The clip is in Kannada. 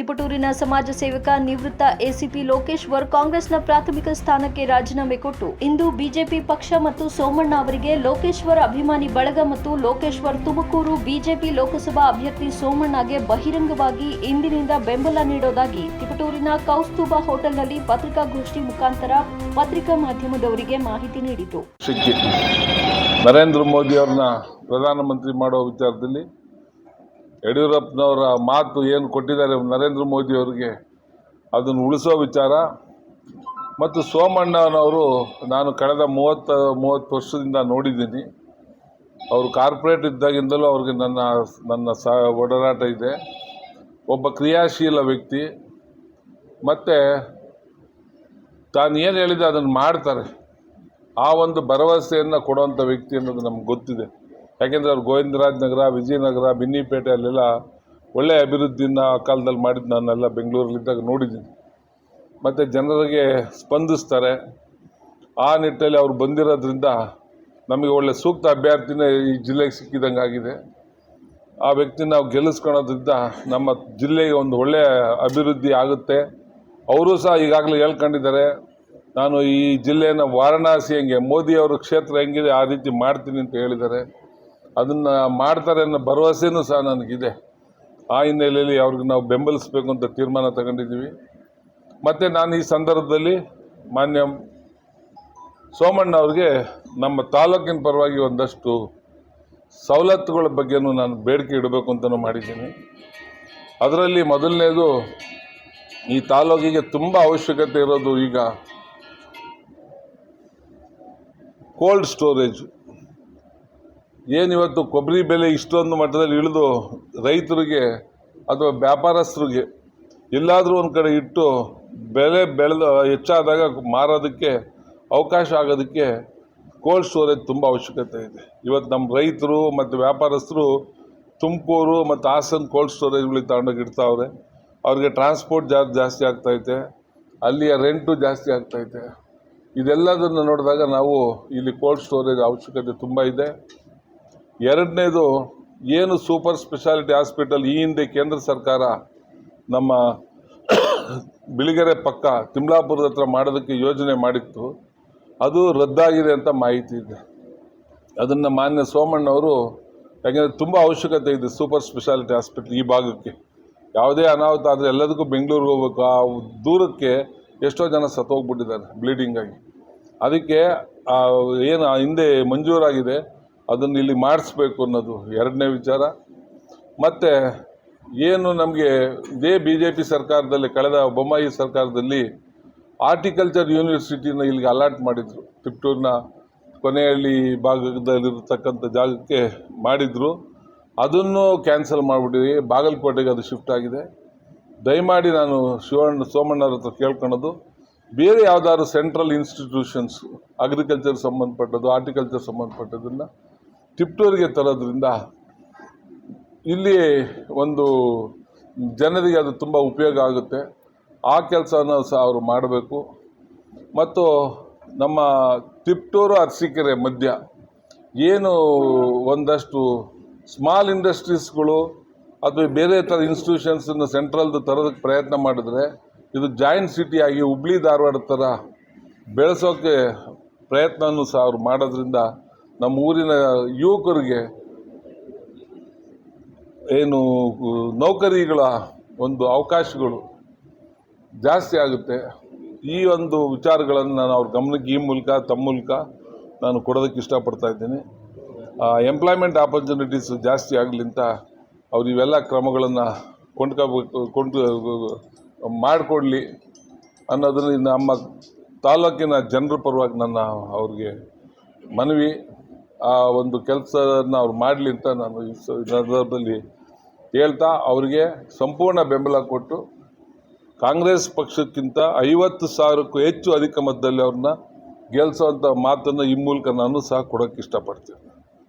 ತಿಪಟೂರಿನ ಸಮಾಜ ಸೇವಕ ನಿವೃತ್ತ ಎಸಿಪಿ ಲೋಕೇಶ್ವರ್ ಕಾಂಗ್ರೆಸ್ನ ಪ್ರಾಥಮಿಕ ಸ್ಥಾನಕ್ಕೆ ರಾಜೀನಾಮೆ ಕೊಟ್ಟು ಇಂದು ಬಿಜೆಪಿ ಪಕ್ಷ ಮತ್ತು ಸೋಮಣ್ಣ ಅವರಿಗೆ ಲೋಕೇಶ್ವರ್ ಅಭಿಮಾನಿ ಬಳಗ ಮತ್ತು ಲೋಕೇಶ್ವರ್ ತುಮಕೂರು ಬಿಜೆಪಿ ಲೋಕಸಭಾ ಅಭ್ಯರ್ಥಿ ಸೋಮಣ್ಣಗೆ ಬಹಿರಂಗವಾಗಿ ಇಂದಿನಿಂದ ಬೆಂಬಲ ನೀಡೋದಾಗಿ ತಿಪಟೂರಿನ ಕೌಸ್ತುಭ ಹೋಟೆಲ್ನಲ್ಲಿ ಪತ್ರಿಕಾಗೋಷ್ಠಿ ಮುಖಾಂತರ ಪತ್ರಿಕಾ ಮಾಧ್ಯಮದವರಿಗೆ ಮಾಹಿತಿ ನೀಡಿತು. ನರೇಂದ್ರ ಮೋದಿ ಅವರನ್ನ ಪ್ರಧಾನಮಂತ್ರಿ ಮಾಡೋ ವಿಚಾರದಲ್ಲಿ ಯಡಿಯೂರಪ್ಪನವರ ಮಾತು ಏನು ಕೊಟ್ಟಿದ್ದಾರೆ ನರೇಂದ್ರ ಮೋದಿ ಅವರಿಗೆ ಅದನ್ನು ಉಳಿಸೋ ವಿಚಾರ ಮತ್ತು ಸೋಮಣ್ಣನವರು ನಾನು ಕಳೆದ 30 ವರ್ಷದಿಂದ ನೋಡಿದ್ದೀನಿ. ಅವರು ಕಾರ್ಪೊರೇಟ್ ಇದ್ದಾಗಿಂದಲೂ ಅವ್ರಿಗೆ ನನ್ನ ಒಡನಾಟ ಇದೆ. ಒಬ್ಬ ಕ್ರಿಯಾಶೀಲ ವ್ಯಕ್ತಿ ಮತ್ತು ತಾನು ಏನು ಹೇಳಿದೆ ಅದನ್ನು ಮಾಡ್ತಾರೆ. ಆ ಒಂದು ಭರವಸೆಯನ್ನು ಕೊಡುವಂಥ ವ್ಯಕ್ತಿ ಅನ್ನೋದು ನಮ್ಗೆ ಗೊತ್ತಿದೆ. ಯಾಕೆಂದರೆ ಅವ್ರು ಗೋವಿಂದರಾಜ ನಗರ, ವಿಜಯನಗರ, ಬಿನ್ನಿಪೇಟೆ ಅಲ್ಲೆಲ್ಲ ಒಳ್ಳೆಯ ಅಭಿವೃದ್ಧಿನ ಆ ಕಾಲದಲ್ಲಿ ಮಾಡಿದ್ದು ನಾನೆಲ್ಲ ಬೆಂಗಳೂರಲ್ಲಿದ್ದಾಗ ನೋಡಿದ್ದೀನಿ. ಮತ್ತು ಜನರಿಗೆ ಸ್ಪಂದಿಸ್ತಾರೆ. ಆ ನಿಟ್ಟಲ್ಲಿ ಅವ್ರು ಬಂದಿರೋದ್ರಿಂದ ನಮಗೆ ಒಳ್ಳೆ ಸೂಕ್ತ ಅಭ್ಯರ್ಥಿನೇ ಈ ಜಿಲ್ಲೆಗೆ ಸಿಕ್ಕಿದಂಗೆ ಆಗಿದೆ. ಆ ವ್ಯಕ್ತಿ ನಾವು ಗೆಲ್ಲಿಸ್ಕೊಳೋದ್ರಿಂದ ನಮ್ಮ ಜಿಲ್ಲೆಗೆ ಒಂದು ಒಳ್ಳೆಯ ಅಭಿವೃದ್ಧಿ ಆಗುತ್ತೆ. ಅವರು ಸಹ ಈಗಾಗಲೇ ಹೇಳ್ಕೊಂಡಿದ್ದಾರೆ, ನಾನು ಈ ಜಿಲ್ಲೆಯನ್ನು ವಾರಣಾಸಿ ಹೆಂಗೆ ಮೋದಿಯವರ ಕ್ಷೇತ್ರ ಹೆಂಗಿದೆ ಆ ರೀತಿ ಮಾಡ್ತೀನಿ ಅಂತ ಹೇಳಿದ್ದಾರೆ. ಅದನ್ನು ಮಾಡ್ತಾರೆ ಅನ್ನೋ ಭರವಸೆಯೂ ಸಹ ನನಗಿದೆ. ಆ ಹಿನ್ನೆಲೆಯಲ್ಲಿ ಅವ್ರಿಗೆ ನಾವು ಬೆಂಬಲಿಸಬೇಕು ಅಂತ ತೀರ್ಮಾನ ತಗೊಂಡಿದ್ದೀವಿ. ಮತ್ತು ನಾನು ಈ ಸಂದರ್ಭದಲ್ಲಿ ಮಾನ್ಯ ಸೋಮಣ್ಣ ಅವ್ರಿಗೆ ನಮ್ಮ ತಾಲೂಕಿನ ಪರವಾಗಿ ಒಂದಷ್ಟು ಸವಲತ್ತುಗಳ ಬಗ್ಗೆನೂ ನಾನು ಬೇಡಿಕೆ ಇಡಬೇಕು ಅಂತಲೂ ಮಾಡಿದ್ದೀನಿ. ಅದರಲ್ಲಿ ಮೊದಲನೇದು, ಈ ತಾಲೂಕಿಗೆ ತುಂಬ ಅವಶ್ಯಕತೆ ಇರೋದು ಈಗ ಕೋಲ್ಡ್ ಸ್ಟೋರೇಜ್. ಏನಿವತ್ತು ಕೊಬ್ಬರಿ ಬೆಲೆ ಇಷ್ಟೊಂದು ಮಟ್ಟದಲ್ಲಿ ಇಳಿದು ರೈತರಿಗೆ ಅಥವಾ ವ್ಯಾಪಾರಸ್ಥರಿಗೆ ಎಲ್ಲಾದರೂ ಒಂದು ಕಡೆ ಇಟ್ಟು ಬೆಲೆ ಹೆಚ್ಚಾದಾಗ ಮಾರೋದಕ್ಕೆ ಅವಕಾಶ ಆಗೋದಕ್ಕೆ ಕೋಲ್ಡ್ ಸ್ಟೋರೇಜ್ ತುಂಬ ಅವಶ್ಯಕತೆ ಇದೆ. ಇವತ್ತು ನಮ್ಮ ರೈತರು ಮತ್ತು ವ್ಯಾಪಾರಸ್ಥರು ತುಮಕೂರು ಮತ್ತು ಹಾಸನ ಕೋಲ್ಡ್ ಸ್ಟೋರೇಜ್ಗಳಿಗೆ ತಗೊಂಡೋಗಿ ಇಡ್ತಾವ್ರೆ. ಅವ್ರಿಗೆ ಟ್ರಾನ್ಸ್ಪೋರ್ಟ್ ಚಾರ್ಜ್ ಜಾಸ್ತಿ ಆಗ್ತೈತೆ, ಅಲ್ಲಿಯ ರೆಂಟು ಜಾಸ್ತಿ ಆಗ್ತೈತೆ. ಇದೆಲ್ಲದನ್ನು ನೋಡಿದಾಗ ನಾವು ಇಲ್ಲಿ ಕೋಲ್ಡ್ ಸ್ಟೋರೇಜ್ ಅವಶ್ಯಕತೆ ತುಂಬ ಇದೆ. ಎರಡನೇದು, ಏನು ಸೂಪರ್ ಸ್ಪೆಷಾಲಿಟಿ ಹಾಸ್ಪಿಟಲ್ ಈ ಹಿಂದೆ ಕೇಂದ್ರ ಸರ್ಕಾರ ನಮ್ಮ ಬಿಳಿಗೆರೆ ಪಕ್ಕ ತಿಮ್ಲಾಪುರದ ಹತ್ರ ಮಾಡೋದಕ್ಕೆ ಯೋಜನೆ ಮಾಡಿತ್ತು, ಅದು ರದ್ದಾಗಿದೆ ಅಂತ ಮಾಹಿತಿ ಇದೆ. ಅದನ್ನು ಮಾನ್ಯ ಸೋಮಣ್ಣವರು, ಯಾಕೆಂದರೆ ತುಂಬ ಅವಶ್ಯಕತೆ ಇದೆ ಸೂಪರ್ ಸ್ಪೆಷಾಲಿಟಿ ಹಾಸ್ಪಿಟಲ್ ಈ ಭಾಗಕ್ಕೆ. ಯಾವುದೇ ಅನಾಹುತ ಆದರೆ ಎಲ್ಲದಕ್ಕೂ ಬೆಂಗಳೂರಿಗೆ ಹೋಗ್ಬೇಕು. ಆ ದೂರಕ್ಕೆ ಎಷ್ಟೋ ಜನ ಸತ್ತೋಗ್ಬಿಟ್ಟಿದ್ದಾರೆ ಬ್ಲೀಡಿಂಗಾಗಿ. ಅದಕ್ಕೆ ಏನು ಹಿಂದೆ ಮಂಜೂರಾಗಿದೆ ಅದನ್ನು ಇಲ್ಲಿ ಮಾಡಿಸ್ಬೇಕು ಅನ್ನೋದು ಎರಡನೇ ವಿಚಾರ. ಮತ್ತು ಏನು ನಮಗೆ ಇದೇ BJP ಸರ್ಕಾರದಲ್ಲಿ, ಕಳೆದ ಬೊಮ್ಮಾಯಿ ಸರ್ಕಾರದಲ್ಲಿ ಆರ್ಟಿಕಲ್ಚರ್ ಯೂನಿವರ್ಸಿಟಿನ ಇಲ್ಲಿಗೆ ಅಲಾಟ್ ಮಾಡಿದರು. ತಿಪಟೂರಿನ ಕೊನೆಹಳ್ಳಿ ಭಾಗದಲ್ಲಿರತಕ್ಕಂಥ ಜಾಗಕ್ಕೆ ಮಾಡಿದರು. ಅದನ್ನು ಕ್ಯಾನ್ಸಲ್ ಮಾಡಿಬಿಟ್ಟಿವಿ. ಬಾಗಲಕೋಟೆಗೆ ಅದು ಶಿಫ್ಟ್ ಆಗಿದೆ. ದಯಮಾಡಿ ನಾನು ಸೋಮಣ್ಣವ್ರ ಹತ್ರ ಕೇಳ್ಕೊಳೋದು, ಬೇರೆ ಯಾವುದಾದ್ರು ಸೆಂಟ್ರಲ್ ಇನ್ಸ್ಟಿಟ್ಯೂಷನ್ಸ್ ಅಗ್ರಿಕಲ್ಚರ್ ಸಂಬಂಧಪಟ್ಟದ್ದು, ಆರ್ಟಿಕಲ್ಚರ್ ಸಂಬಂಧಪಟ್ಟದನ್ನು ತಿಪಟೂರಿಗೆ ತರೋದ್ರಿಂದ ಇಲ್ಲಿ ಒಂದು ಜನರಿಗೆ ಅದು ತುಂಬ ಉಪಯೋಗ ಆಗುತ್ತೆ. ಆ ಕೆಲಸನ ಸಹ ಅವರು ಮಾಡಬೇಕು. ಮತ್ತು ನಮ್ಮ ತಿಪಟೂರು ಅರಸೀಕೆರೆ ಮಧ್ಯ ಏನು ಒಂದಷ್ಟು ಸ್ಮಾಲ್ ಇಂಡಸ್ಟ್ರೀಸ್ಗಳು ಅಥವಾ ಬೇರೆ ಥರ ಇನ್ಸ್ಟಿಟ್ಯೂಷನ್ಸನ್ನು ಸೆಂಟ್ರಲ್ದು ತರೋದಕ್ಕೆ ಪ್ರಯತ್ನ ಮಾಡಿದ್ರೆ ಇದು ಜಾಯಿಂಟ್ ಸಿಟಿಯಾಗಿ ಹುಬ್ಳಿ ಧಾರವಾಡ ಥರ ಬೆಳೆಸೋಕ್ಕೆ ಪ್ರಯತ್ನವೂ ಸಹ ಅವ್ರು ಮಾಡೋದ್ರಿಂದ ನಮ್ಮ ಊರಿನ ಯುವಕರಿಗೆ ಏನು ನೌಕರಿಗಳ ಒಂದು ಅವಕಾಶಗಳು ಜಾಸ್ತಿ ಆಗುತ್ತೆ. ಈ ಒಂದು ವಿಚಾರಗಳನ್ನು ನಾನು ಅವ್ರ ಗಮನಕ್ಕೆ ಈ ಮೂಲಕ ತಮ್ಮ ಮೂಲಕ ನಾನು ಕೊಡೋದಕ್ಕೆ ಇಷ್ಟಪಡ್ತಾ ಇದ್ದೀನಿ. ಎಂಪ್ಲಾಯ್ಮೆಂಟ್ ಆಪರ್ಚುನಿಟೀಸ್ ಜಾಸ್ತಿ ಆಗಲಿ ಅಂತ ಅವ್ರು ಇವೆಲ್ಲ ಕ್ರಮಗಳನ್ನು ಮಾಡಿಕೊಡ್ಲಿ ಅನ್ನೋದನ್ನು ನಮ್ಮ ತಾಲೂಕಿನ ಜನರ ಪರವಾಗಿ ನನ್ನ ಅವ್ರಿಗೆ ಮನವಿ. ಆ ಒಂದು ಕೆಲಸನ ಅವ್ರು ಮಾಡಲಿ ಅಂತ ನಾನು ಈ ಸಂದರ್ಭದಲ್ಲಿ ಹೇಳ್ತಾ ಅವರಿಗೆ ಸಂಪೂರ್ಣ ಬೆಂಬಲ ಕೊಟ್ಟು ಕಾಂಗ್ರೆಸ್ ಪಕ್ಷಕ್ಕಿಂತ 50,000ಕ್ಕೂ ಹೆಚ್ಚು ಅಧಿಕ ಮತದಲ್ಲಿ ಅವ್ರನ್ನ ಗೆಲ್ಲಿಸೋವಂಥ ಮಾತನ್ನು ಈ ಮೂಲಕ ನಾನು ಸಹ ಕೊಡೋಕ್ಕೆ ಇಷ್ಟಪಡ್ತೀನಿ.